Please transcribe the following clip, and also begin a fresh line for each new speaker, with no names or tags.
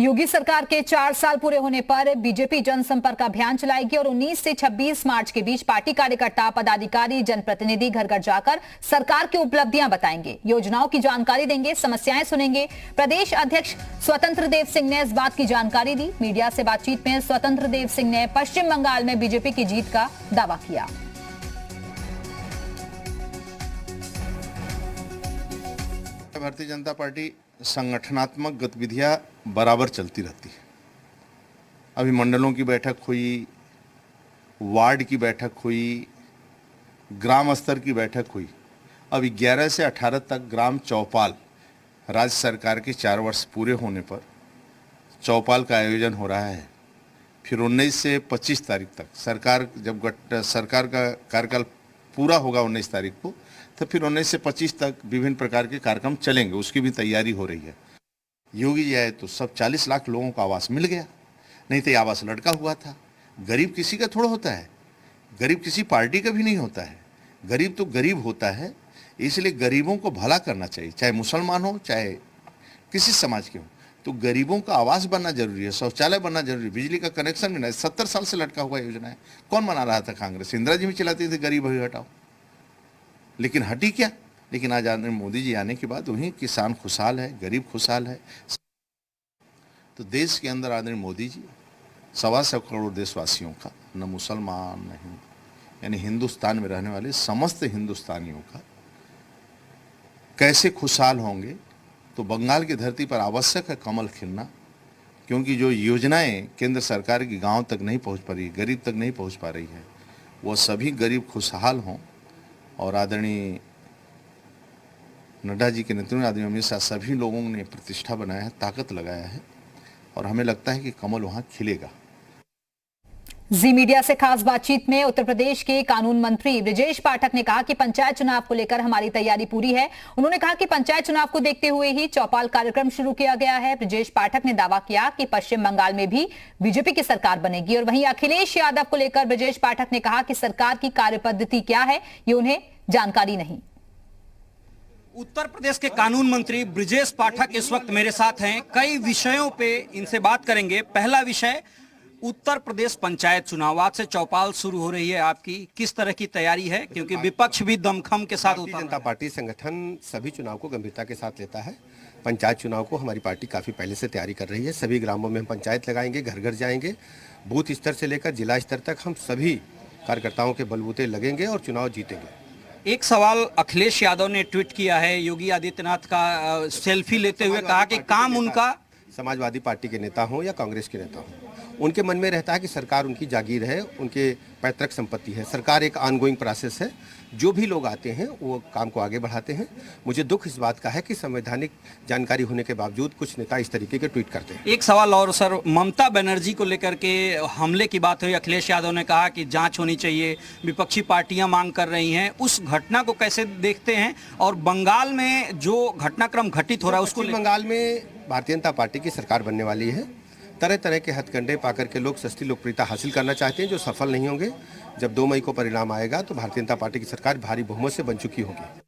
योगी सरकार के 4 साल पूरे होने पर बीजेपी जनसंपर्क अभियान चलाएगी और 19 से 26 मार्च के बीच पार्टी कार्यकर्ता, पदाधिकारी, जनप्रतिनिधि घर घर जाकर सरकार की उपलब्धियां बताएंगे, योजनाओं की जानकारी देंगे, समस्याएं सुनेंगे। प्रदेश अध्यक्ष स्वतंत्र देव सिंह ने इस बात की जानकारी दी। मीडिया से बातचीत में स्वतंत्र देव सिंह ने पश्चिम बंगाल में बीजेपी की जीत का दावा किया।
भारतीय जनता पार्टी संगठनात्मक गतिविधियां बराबर चलती रहती है। अभी मंडलों की बैठक हुई, वार्ड की बैठक हुई, ग्राम स्तर की बैठक हुई। अभी 11 से 18 तक ग्राम चौपाल, राज्य सरकार के 4 वर्ष पूरे होने पर चौपाल का आयोजन हो रहा है। फिर 19 से 25 तारीख तक सरकार का कार्यकाल पूरा होगा 19 तारीख को, तो फिर 19 से 25 तक विभिन्न प्रकार के कार्यक्रम चलेंगे, उसकी भी तैयारी हो रही है। योगी जी आए तो सब 40 लाख लोगों को आवास मिल गया, नहीं तो आवास लटका हुआ था। गरीब किसी का थोड़ा होता है, गरीब किसी पार्टी का भी नहीं होता है। गरीब तो गरीब होता है, इसलिए गरीबों को भला करना चाहिए, चाहे मुसलमान हो चाहे किसी समाज के हो। तो गरीबों का आवास बनना जरूरी है, शौचालय बनना जरूरी है, बिजली का कनेक्शन मिलना है। 70 साल से लटका हुआ योजना है। कौन बना रहा था? कांग्रेस। इंदिरा जी भी चलाती थी गरीब अभी हटाओ, लेकिन हटी क्या? लेकिन आज मोदी जी आने के बाद वहीं किसान खुशहाल है, गरीब खुशहाल है। तो देश के अंदर आदरणीय मोदी जी 125 करोड़ देशवासियों का, न मुसलमान न हिंदू, यानी हिंदुस्तान में रहने वाले समस्त हिंदुस्तानियों का कैसे खुशहाल होंगे। तो बंगाल की धरती पर आवश्यक है कमल खिलना, क्योंकि जो योजनाएं केंद्र सरकार की गांव तक नहीं पहुंच पा रही, गरीब तक नहीं पहुंच पा रही है, वो सभी गरीब खुशहाल हों। और आदरणीय नड्डा जी के नेतृत्व में, आदरणीय अमित शाह, सभी लोगों ने प्रतिष्ठा बनाया है, ताकत लगाया है, और हमें लगता है कि कमल वहां खिलेगा।
जी मीडिया से खास बातचीत में उत्तर प्रदेश के कानून मंत्री ब्रजेश पाठक ने कहा कि पंचायत चुनाव को लेकर हमारी तैयारी पूरी है। उन्होंने कहा कि पंचायत चुनाव को देखते हुए ही चौपाल कार्यक्रम शुरू किया गया है। ब्रजेश पाठक ने दावा किया कि पश्चिम बंगाल में भी बीजेपी की सरकार बनेगी। और वहीं अखिलेश यादव को लेकर ब्रजेश पाठक ने कहा कि सरकार की कार्यपद्धति क्या है, ये उन्हें जानकारी नहीं।
उत्तर प्रदेश के कानून मंत्री ब्रजेश पाठक इस वक्त मेरे साथ हैं। कई विषयों पे इनसे बात करेंगे। पहला विषय, उत्तर प्रदेश पंचायत चुनाव, आज से चौपाल शुरू हो रही है, आपकी किस तरह की तैयारी है? क्योंकि विपक्ष भी दमखम के साथ
भारतीय जनता पार्टी संगठन सभी चुनाव को गंभीरता के साथ लेता है। पंचायत चुनाव को हमारी पार्टी काफी पहले से तैयारी कर रही है। सभी ग्रामों में हम पंचायत लगाएंगे, घर घर जाएंगे, बूथ स्तर से लेकर जिला स्तर तक हम सभी कार्यकर्ताओं के बलबूते लगेंगे और चुनाव जीतेंगे।
एक सवाल अखिलेश यादव ने ट्वीट किया है योगी आदित्यनाथ का सेल्फी लेते हुए, कहा कि काम उनका,
समाजवादी पार्टी के नेता हों या कांग्रेस के नेता हों, उनके मन में रहता है कि सरकार उनकी जागीर है, उनके पैतृक संपत्ति है। सरकार एक ऑनगोइंग प्रोसेस है, जो भी लोग आते हैं वो काम को आगे बढ़ाते हैं। मुझे दुख इस बात का है कि संवैधानिक जानकारी होने के बावजूद कुछ नेता इस तरीके के ट्वीट करते हैं।
एक सवाल और सर, ममता बनर्जी को लेकर के हमले की बात हुई, अखिलेश यादव ने कहा कि जांच होनी चाहिए, विपक्षी पार्टियां मांग कर रही हैं, उस घटना को कैसे देखते हैं? और बंगाल में जो घटनाक्रम घटित हो रहा है उसको,
बंगाल में भारतीय जनता पार्टी की सरकार बनने वाली है। तरह तरह के हथकंडे पाकर के लोग सस्ती लोकप्रियता हासिल करना चाहते हैं, जो सफल नहीं होंगे। जब 2 मई को परिणाम आएगा तो भारतीय जनता पार्टी की सरकार भारी बहुमत से बन चुकी होगी।